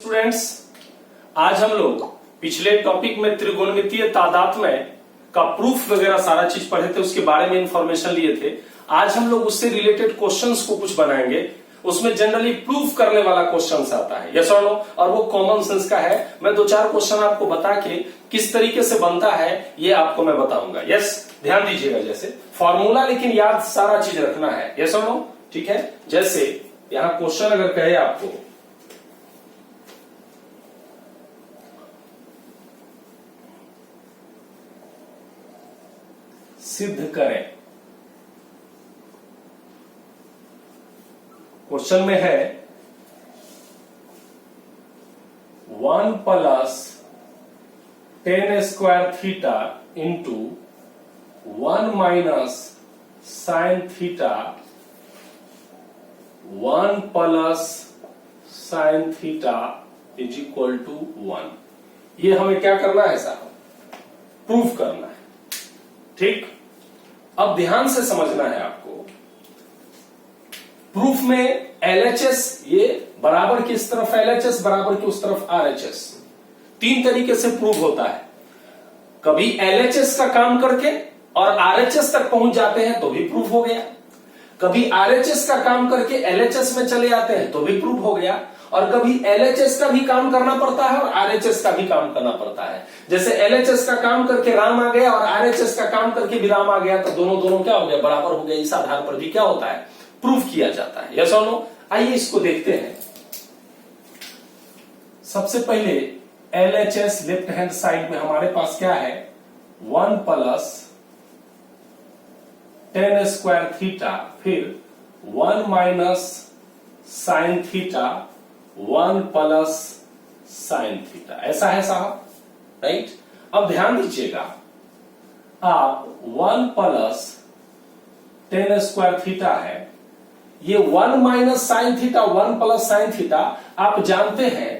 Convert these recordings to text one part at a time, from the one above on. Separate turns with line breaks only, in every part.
Students, आज हम लोग पिछले टॉपिक में त्रिकोणमितीय तादात्म्य का प्रूफ वगैरह सारा चीज पढ़े थे, उसके बारे में इंफॉर्मेशन लिए थे। आज हम लोग उससे रिलेटेड क्वेश्चंस को कुछ बनाएंगे। उसमें जनरली प्रूफ करने वाला क्वेश्चंस आता है, यस और नो, और वो कॉमन सेंस का है। मैं दो चार क्वेश्चन आपको बता के किस तरीके से बनता है ये आपको मैं बताऊंगा। यस, ध्यान दीजिएगा। जैसे फॉर्मूला, लेकिन याद सारा चीज रखना है, यस और नो, ठीक है। जैसे यहां क्वेश्चन अगर कहे आपको सिद्ध करें, क्वेश्चन में है 1 plus 10 square theta into 1 minus sine theta 1 plus sine theta is equal to 1। ये हमें क्या करना है साहब? प्रूफ करना है, ठीक। अब ध्यान से समझना है आपको। प्रूफ में LHS ये बराबर की इस तरफ LHS, बराबर की उस तरफ RHS, तीन तरीके से प्रूफ होता है। कभी LHS का काम करके और RHS तक पहुंच जाते हैं तो भी प्रूफ हो गया, कभी RHS का काम करके LHS में चले जाते हैं तो भी प्रूफ हो गया, और कभी LHS का भी काम करना पड़ता है और RHS का भी काम करना पड़ता है। जैसे LHS का काम करके राम आ गया और RHS का काम करके भी राम आ गया, तो दोनों क्या हो गया? बराबर हो गया। इस आधार पर भी क्या होता है? प्रूफ किया जाता है, यस और नो। आइए इसको देखते हैं। सबसे पहले LHS लेफ्ट हैंड साइड में हमारे पास क्या है? 1 प्लस 10 स्क्वायर थीटा, फिर 1 minus sine theta 1 plus sine theta, ऐसा है साहब, राइट। अब ध्यान दीजिएगा, आप 1 प्लस 10 स्क्वायर थीटा है, ये 1 minus sine theta 1 plus sine theta, आप जानते हैं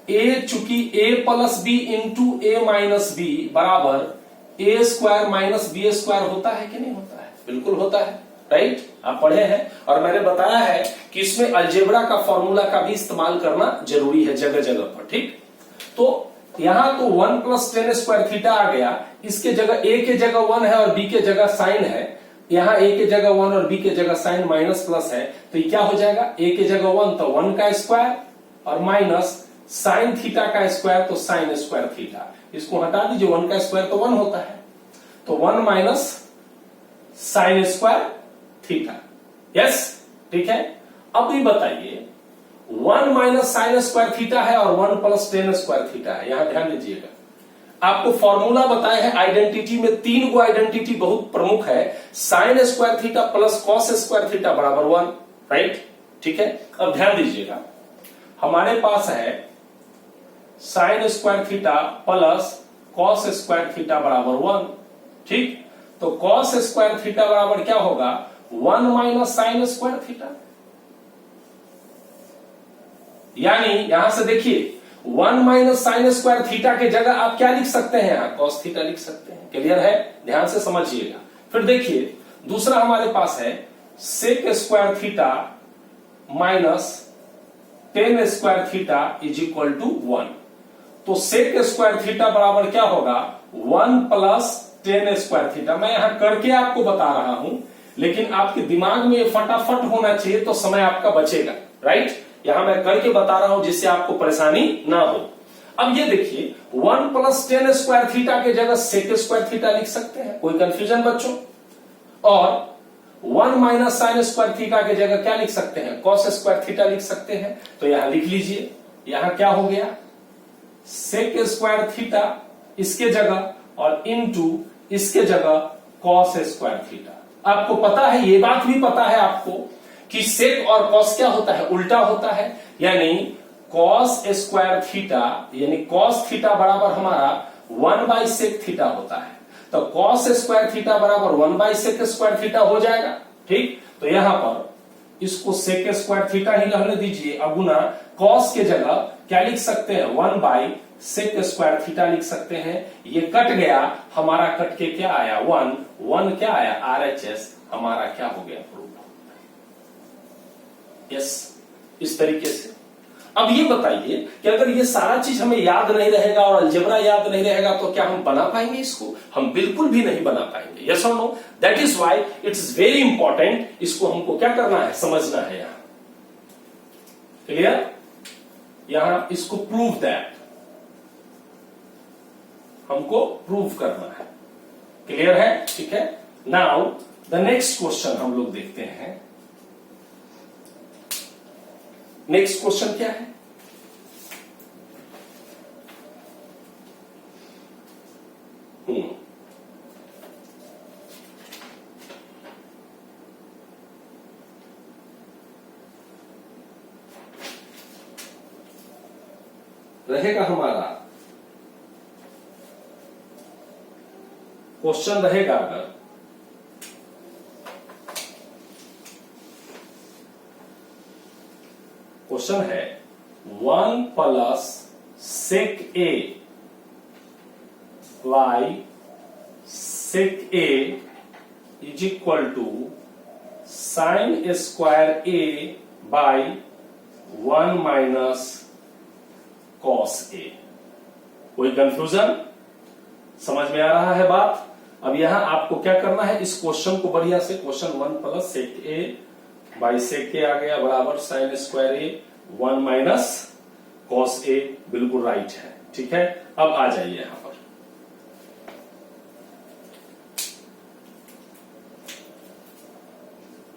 a चूंकि a plus B into A minus B बराबर A square minus B square होता है कि नहीं होता है? बिल्कुल होता है, राइट। आप पढ़े हैं और मैंने बताया है कि इसमें अलजेब्रा का फॉर्मूला का भी इस्तेमाल करना जरूरी है जगह जगह पर, ठीक। तो यहां तो 1 प्लस 10 स्क्वायर थीटा आ गया, इसके जगह a के जगह 1 है और b के जगह साइन है। यहां a के जगह 1 और b के जगह साइन माइनस प्लस है, तो ये क्या हो जाएगा? a के जगह 1 तो 1 का स्क्वायर और माइनस साइन थीटा का स्क्वायर तो साइन स्क्वायर थीटा। इसको हटा दीजिए, 1 का स्क्वायर तो 1 होता है, तो 1 minus sine square theta, yes, ठीक है। अब ये बताइए 1 माइनस साइन स्क्वायर थीटा है और 1 प्लस 10 स्क्वायर थीटा है। यहां ध्यान दीजिएगा, आपको फॉर्मूला बताए हैं। आइडेंटिटी में 3 गो आइडेंटिटी बहुत प्रमुख है। Sine square theta plus cos square theta बराबर 1, राइट, ठीक है। अब ध्यान दीजिएगा, हमारे पास है sine square theta plus cos square theta बराबर 1, ठीक। तो कॉस स्क्वायर थीटा बराबर क्या होगा? 1 माइनस साइन स्क्वायर थीटा। यानी यहां से देखिए 1 माइनस साइन स्क्वायर थीटा के जगह आप क्या लिख सकते हैं? यहां कॉस थीटा लिख सकते हैं। क्लियर है? ध्यान से समझिएगा। फिर देखिए दूसरा हमारे पास है sec square theta minus 10 square theta is equal to 1। तो सेक स्क्वायर थीटा बराबर क्या होगा? 1 प्लस 10 स्क्वायर थीटा। मैं यहां करके आपको बता रहा हूं, लेकिन आपके दिमाग में ये फटाफट होना चाहिए तो समय आपका बचेगा, राइट। यहां मैं करके बता रहा हूं जिससे आपको परेशानी ना हो। अब ये देखिए 1 प्लस 10 स्क्वायर थीटा के जगह सेक स्क्वायर थीटा लिख सकते हैं, कोई कंफ्यूजन बच्चों? और 1 माइनस साइन स्क्वायर थीटा के जगह क्या लिख सकते हैं? कॉस स्क्वायर थीटा लिख सकते हैं। तो यहां लिख लीजिए, यहां क्या हो गया? सेक स्क्वायर थीटा इसके जगह और इनटू इसके जगह कॉस स्क्वायर थीटा। आपको पता है, ये बात भी पता है आपको कि सेक और कॉस क्या होता है? उल्टा होता है। यानी कॉस स्क्वायर थीटा यानी कॉस थीटा बराबर हमारा 1 बाई सेक थीटा होता है। तो कॉस स्क्वायर थीटा बराबर 1 बाई सेक स्क्वायर थीटा हो जाएगा, ठीक। तो यहां पर इसको सेक स्क्वायर थीटा ही रहने दीजिए, अगुना कॉस के जगह क्या लिख सकते हैं? 1 बाई सेक स्क्वायर थीटा लिख सकते हैं। ये कट गया, हमारा कट के क्या आया? 1 क्या आया? RHS हमारा क्या हो गया? प्रूफ। यस, इस तरीके से। अब ये बताइए कि अगर ये सारा चीज हमें याद नहीं रहेगा और अलजेब्रा याद नहीं रहेगा तो क्या हम बना पाएंगे इसको? हम बिल्कुल भी नहीं बना पाएंगे। यस और no? That is why it's very important, इसको हमको क्या करना है, समझना है। यहां क्लियर? यहां इसको प्रूव दैट, हमको प्रूव करना है। क्लियर है? ठीक है। नाउ द नेक्स्ट क्वेश्चन हम लोग देखते हैं। नेक्स्ट क्वेश्चन क्या है? रहेगा हमारा क्वेश्चन रहेगा, अगर क्वेश्चन है 1 plus sec A by sec A is equal to sine square A by 1 minus cos A. कोई कंफ्यूजन? समझ में आ रहा है बात? अब यहां आपको क्या करना है, इस क्वेश्चन को बढ़िया से, question 1 plus sec A by sec A आ गया बराबर sine square A 1 minus cos A, बिल्कुल राइट है। ठीक है। अब आ जाइए यहां पर,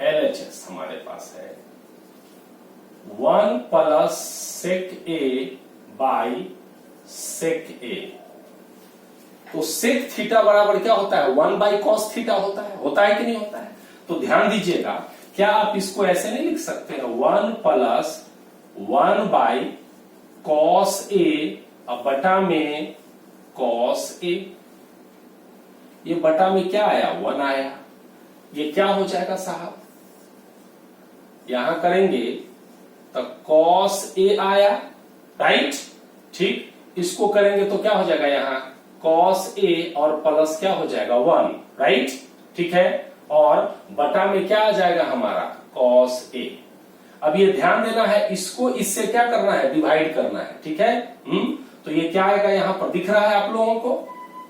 एलएचएस हमारे पास है 1 plus sec A by sec ए। तो सेक थीटा बराबर क्या होता है, 1 बाई कॉस थीटा होता है कि नहीं होता है? तो ध्यान दीजिएगा, क्या आप इसको ऐसे नहीं लिख सकते हैं 1 प्लस 1 बाई कॉस ए अब बटा में कॉस ए। ये बटा में क्या आया, 1 आया। ये क्या हो जाएगा साहब, यहां करेंगे तो कॉस ए आया, राइट? ठीक। इसको करेंगे तो क्या हो जाएगा, यहां कॉस ए और प्लस क्या हो जाएगा 1, राइट? ठीक है। और बटा में क्या आ जाएगा हमारा, कॉस ए। अब ये ध्यान देना है, इसको इससे क्या करना है, डिवाइड करना है। ठीक है। तो ये क्या आएगा, यहां पर दिख रहा है आप लोगों को,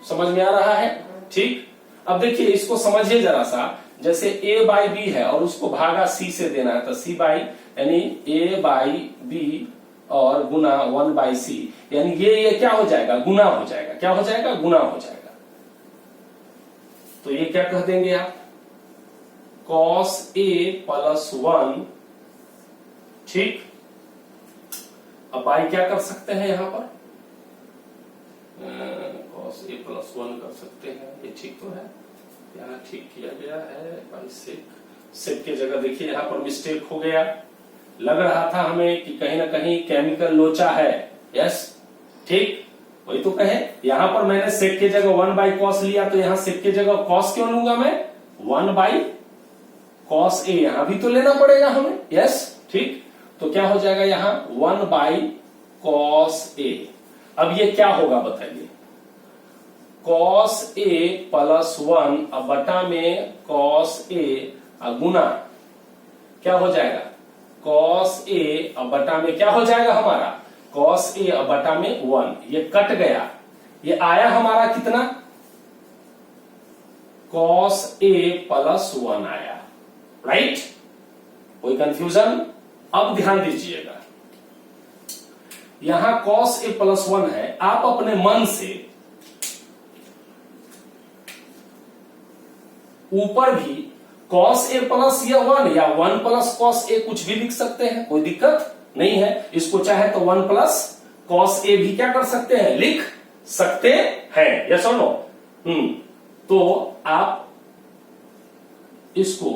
समझ में आ रहा है? ठीक। अब देखिए इसको समझिए जरा सा, जैसे a बाई बी है और उसको भागा c से देना है, तो c बाई यानी a बाई बी और गुना 1 बाई सी, यानी ये क्या हो जाएगा, गुना हो जाएगा। क्या हो जाएगा, गुना हो जाएगा। तो ये क्या कह देंगे आप, cos a प्लस 1। ठीक। अब बाई क्या कर सकते हैं यहां पर, cos a प्लस 1 कर सकते हैं। ये ठीक तो है, यहाँ ठीक किया गया है बाई सेक की जगह देखिए यहां पर मिस्टेक हो गया। लग रहा था हमें कि कहीं ना कहीं केमिकल लोचा है। यस, ठीक, वही तो कहे। यहां पर मैंने सेक की जगह 1 बाई कॉस लिया, तो यहां सेक की जगह कॉस क्यों लूंगा मैं, 1 बाई कॉस ए यहां भी तो लेना पड़ेगा हमें। यस, ठीक। तो क्या हो जाएगा यहां 1 बाई कॉस ए। अब ये क्या होगा बताइए, कॉस ए प्लस 1 अब बटा में कॉस ए गुना क्या हो जाएगा, कॉस ए अब बटा में क्या हो जाएगा हमारा, कॉस ए अब बटा में 1। ये कट गया, ये आया हमारा कितना, कॉस ए प्लस 1 आया, राइट? कोई कंफ्यूजन? अब ध्यान दीजिएगा, यहां कॉस ए प्लस 1 है। आप अपने मन से ऊपर भी कॉस ए प्लस या 1 या 1 प्लस कॉस ए कुछ भी लिख सकते हैं, कोई दिक्कत नहीं है। इसको चाहे तो 1 प्लस कॉस ए भी क्या कर सकते हैं, लिख सकते हैं। यस और नो? तो आप इसको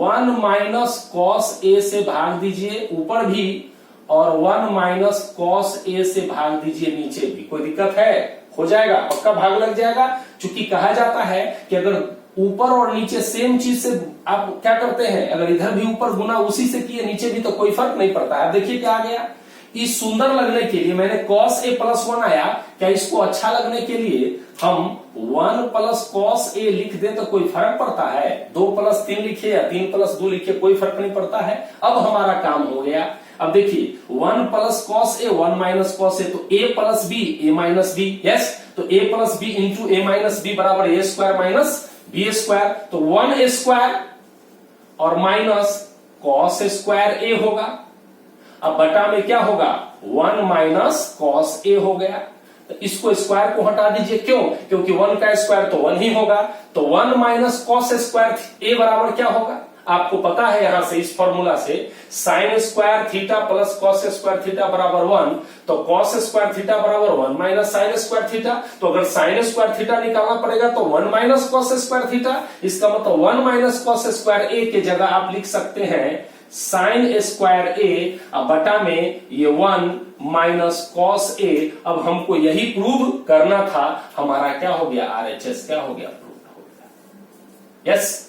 1 माइनस कॉस ए से भाग दीजिए ऊपर भी, और 1 माइनस कॉस ए से भाग दीजिए नीचे भी। कोई दिक्कत है? हो जाएगा, पक्का भाग लग जाएगा। चूंकि कहा जाता है कि अगर ऊपर और नीचे सेम चीज से आप क्या करते हैं, अगर इधर भी ऊपर गुना उसी से किए नीचे भी, तो कोई फर्क नहीं पड़ता है। देखिए क्या आ गया, इस सुंदर लगने के लिए मैंने cos a प्लस 1 आया। क्या इसको अच्छा लगने के लिए हम 1 प्लस cos a लिख दे तो कोई फर्क पड़ता है? 2 प्लस 3 लिखिए या 3 प्लस 2 लिखिए, कोई फर्क नहीं पड़ता है। अब हमारा काम हो गया, अब देखिए 1 plus cos A 1 minus cos ए, तो ए प्लस बी ए माइनस बी, यस, तो ए plus B into A minus B बराबर A square minus B square, तो 1 ए स्क्वायर और माइनस कॉस स्क्वायर ए होगा। अब बटा में क्या होगा 1 माइनस कॉस ए हो गया, तो इसको स्क्वायर को हटा दीजिए, क्यों, क्योंकि 1 का स्क्वायर तो 1 ही होगा, तो 1 माइनस कॉस स्क्वायर ए बराबर क्या होगा, आपको पता है यहां से इस फॉर्मूला से sine square theta plus cos square theta बराबर 1, तो कॉस स्क्वायर थीटा बराबर 1 माइनस साइन स्क्वायर थीटा, तो अगर साइन स्क्वायर थीटा निकालना पड़ेगा तो 1 माइनस कॉस स्क्वायर थीटा, इसका मतलब 1 माइनस कॉस स्क्वायर ए के जगह आप लिख सकते हैं साइन स्क्वायर ए, अब बटा में ये 1 माइनस कॉस ए। अब हमको यही प्रूव करना था, हमारा क्या हो गया आरएचएस क्या हो गया, प्रूव हो गया, यस।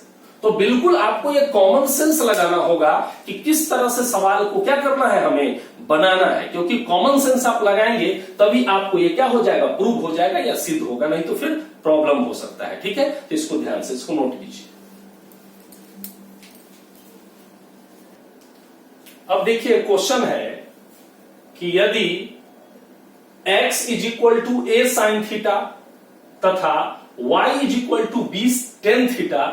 तो बिल्कुल आपको ये कॉमन सेंस लगाना होगा कि किस तरह से सवाल को क्या करना है, हमें बनाना है, क्योंकि कॉमन सेंस आप लगाएंगे तभी आपको ये क्या हो जाएगा, प्रूव हो जाएगा या सिद्ध होगा, नहीं तो फिर प्रॉब्लम हो सकता है, ठीक है। तो इसको ध्यान से इसको नोट कीजिए। अब देखिए क्वेश्चन है कि यदि x is equal to A sine theta तथा y is equal to B tan theta,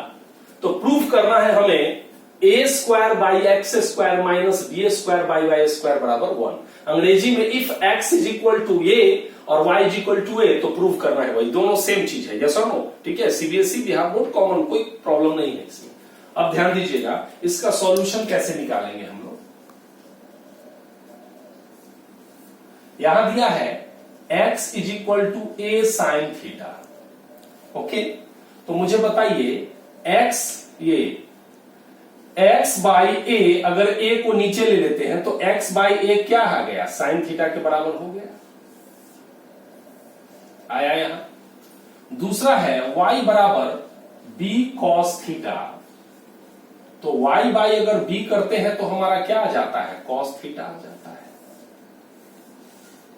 तो प्रूव करना है हमें A square by X square minus B square by Y square बराबर 1। अंग्रेजी में if x is equal to A और y is equal to A, तो प्रूव करना है, वही दोनों सेम चीज है, यस और नो, ठीक है। सीबीएसई बिहार बोर्ड कॉमन, कोई प्रॉब्लम नहीं है इसमें। अब ध्यान दीजिएगा इसका सॉल्यूशन कैसे निकालेंगे हम लोग। यहां दिया है x is equal to A sine theta, okay, तो मुझे बताइए x, ये x बाई ए, अगर a को नीचे ले लेते हैं तो x बाई ए क्या आ गया, साइन थीटा के बराबर हो गया, आया यहां। दूसरा है y बराबर b कॉस थीटा, तो y बाई अगर b करते हैं तो हमारा क्या आ जाता है, कॉस थीटा आ जाता है,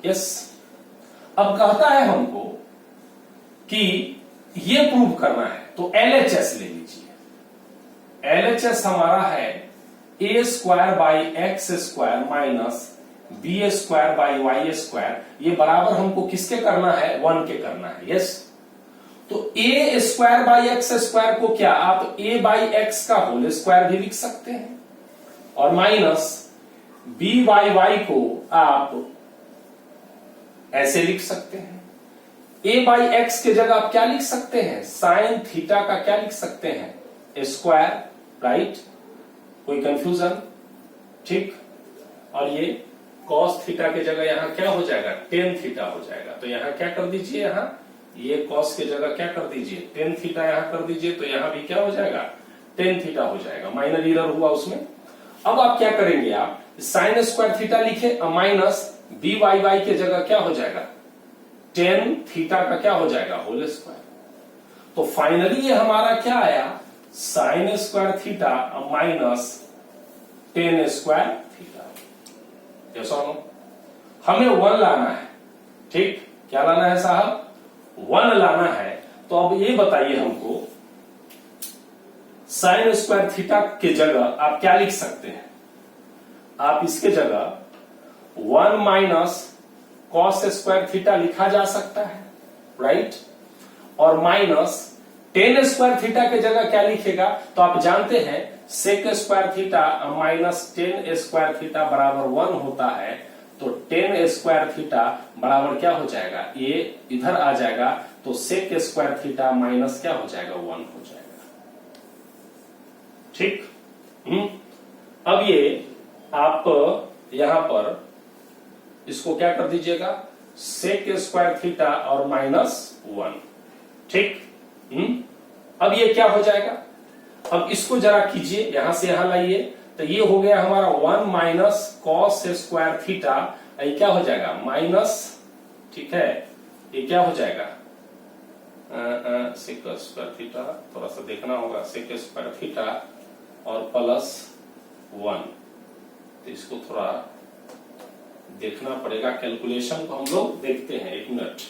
यस। अब कहता है हमको कि ये प्रूव करना है, तो LHS ले लीजिए। LHS हमारा है A square by X square minus B square by Y square, ये बराबर हमको किसके करना है, 1 के करना है, यस। तो ए स्क्वायर बाई एक्स स्क्वायर को क्या आप ए बाई एक्स का होल स्क्वायर भी लिख सकते हैं, और माइनस बी बाई वाई को आप ऐसे लिख सकते हैं। ए बाई एक्स के जगह आप क्या लिख सकते हैं, साइन थीटा का क्या लिख सकते हैं, स्क्वायर, राइट, कोई कंफ्यूजन, ठीक। और ये कॉस थीटा के जगह यहां क्या हो जाएगा, टेन थीटा हो जाएगा, तो यहां क्या कर दीजिए, यहां ये कॉस के जगह क्या कर दीजिए, टेन थीटा यहां कर दीजिए, तो यहां भी क्या हो जाएगा, टेन थीटा हो जाएगा, माइनर एरर हुआ उसमें। अब आप क्या करेंगे, आप साइन स्क्वायर थीटा लिखे, माइनस बी वाई वाई के जगह क्या हो जाएगा, टेन थीटा का क्या हो जाएगा, होल स्क्वायर। तो फाइनली ये हमारा क्या आया, sine square theta minus ten square theta, yes और नो। हमें 1 लाना है, ठीक, क्या लाना है साहब, 1 लाना है। तो अब ये बताइए हमको साइन स्क्वायर थीटा के जगह आप क्या लिख सकते हैं, आप इसके जगह 1 माइनस कॉस स्क्वायर थीटा लिखा जा सकता है, राइट, और माइनस टेन स्क्वायर थीटा के जगह क्या लिखेगा, तो आप जानते हैं sec square theta minus ten square theta बराबर 1 होता है, तो टेन स्क्वायर थीटा बराबर क्या हो जाएगा, ये इधर आ जाएगा, तो सेक स्क्वायर थीटा माइनस क्या हो जाएगा, 1 हो जाएगा, ठीक। अब ये आप यहां पर इसको क्या कर दीजिएगा, सेक स्क्वायर थीटा और माइनस 1, ठीक। अब ये क्या हो जाएगा, अब इसको जरा कीजिए, यहां से यहां लाइए, तो ये हो गया हमारा 1 माइनस कॉस स्क्वायर थीटा, ये क्या हो जाएगा माइनस, ठीक है, ये क्या हो जाएगा सेक स्क्वायर थीटा, थोड़ा सा देखना होगा, सेक स्क्वायर थीटा और प्लस 1, तो इसको थोड़ा देखना पड़ेगा, कैलकुलेशन को हम लोग देखते हैं, 1 मिनट।